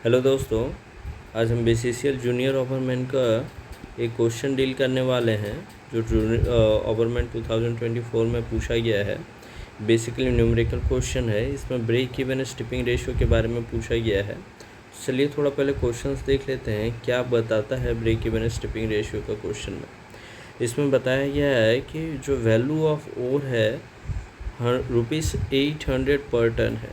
Hello दोस्तों, आज हम बीसीसीएल जूनियर ओवरमैन का एक क्वेश्चन डील करने वाले हैं जो ओवरमैन 2024 में पूछा गया है। बेसिकली न्यूमेरिकल क्वेश्चन है। इसमें ब्रेक इवन स्टिपिंग रेशियो के बारे में पूछा गया है। चलिए थोड़ा पहले क्वेश्चंस देख लेते हैं क्या बताता है ब्रेक इवन स्टिपिंग रेशियो का क्वेश्चन में। इसमें बताया गया है कि जो वैल्यू ऑफ ओर है ₹800 पर टन है।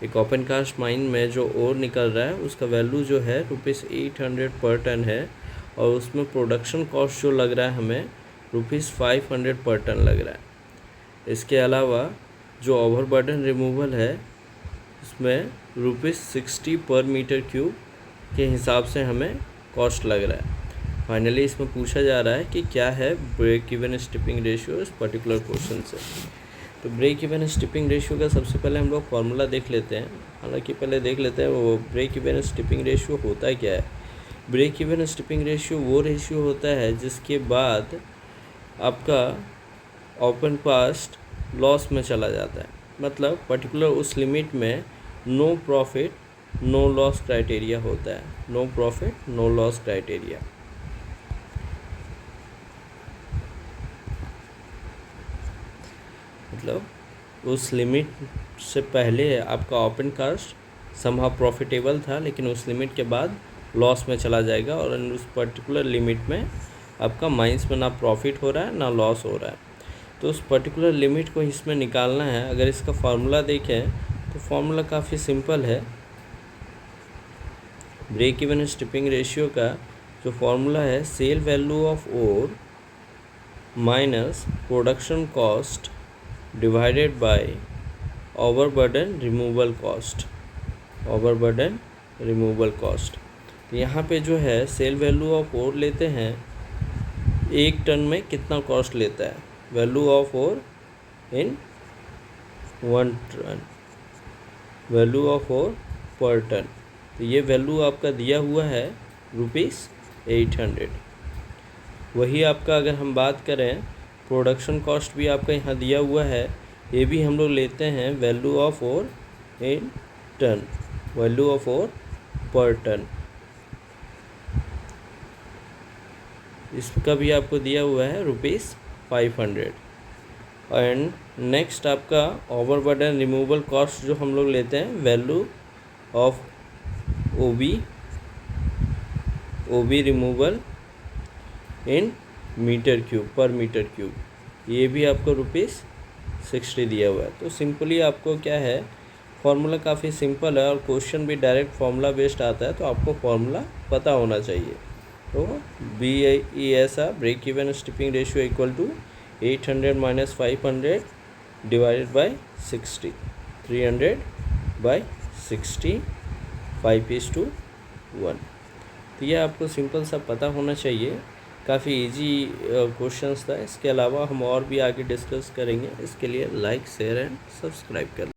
एक ओपन कास्ट माइन में जो ओर निकल रहा है उसका वैल्यू जो है ₹800 पर टन है, और उसमें प्रोडक्शन कॉस्ट जो लग रहा है हमें ₹500 पर टन लग रहा है। इसके अलावा जो ओवरबर्डन रिमूवल है उसमें ₹60 पर मीटर क्यूब के हिसाब से हमें कॉस्ट लग रहा है। फाइनली इसमें पूछा जा रहा है कि क्या है ब्रेक इवन स्टिपिंग रेशियो इस पर्टिकुलर क्वेश्चन से। तो ब्रेक इवन स्टिपिंग रेशियो का सबसे पहले हम लोग फार्मूला देख लेते हैं। हालांकि पहले देख लेते हैं वो ब्रेक इवन स्टिपिंग रेशियो होता क्या है। ब्रेक इवन स्टिपिंग रेशियो वो रेशियो होता है जिसके बाद आपका ओपन कास्ट लॉस में चला जाता है। मतलब पर्टिकुलर उस लिमिट में no profit no loss criteria होता है। No profit no loss criteria मतलब उस लिमिट से पहले आपका ओपन कास्ट समहाउ प्रॉफिटेबल था, लेकिन उस लिमिट के बाद लॉस में चला जाएगा, और उस पर्टिकुलर लिमिट में आपका माइंस में ना प्रॉफिट हो रहा है ना लॉस हो रहा है। तो उस पर्टिकुलर लिमिट को इसमें निकालना है। अगर इसका फार्मूला देखें तो फार्मूला काफ़ी सिंपल है। ब्रेक इवन स्टिपिंग रेशियो का जो फार्मूला है sale value of ore minus production cost divided by overburden removal cost. Overburden removal cost. तो यहाँ पे जो है सेल वैल्यू ऑफ ओर लेते हैं, 1 टन में कितना कॉस्ट लेता है, value of ore in 1 ton, value of ore per ton. तो ये वैल्यू आपका दिया हुआ है ₹800। वही आपका अगर हम बात करें प्रोडक्शन कॉस्ट भी आपका यहाँ दिया हुआ है, ये भी हम लोग लेते हैं value of ore in ton, value of ore per ton. इसका भी आपको दिया हुआ है ₹500। एंड नेक्स्ट आपका ओवरबर्डन रिमूवल कॉस्ट जो हम लोग लेते हैं value of OB removal in metre cube per metre cube, ये भी आपको ₹60 दिया हुआ है। तो सिंपली आपको क्या है फार्मूला काफ़ी सिंपल है, और क्वेश्चन भी डायरेक्ट फार्मूला बेस्ड आता है, तो आपको फार्मूला पता होना चाहिए। तो BESR break even stepping ratio equal to 800 minus 500 divided by 60, 300/60, 5:1। तो ये आपको सिंपल सा पता होना चाहिए। काफ़ी इजी क्वेश्चंस था। इसके अलावा हम और भी आगे डिस्कस करेंगे। इसके लिए लाइक शेयर एंड सब्सक्राइब कर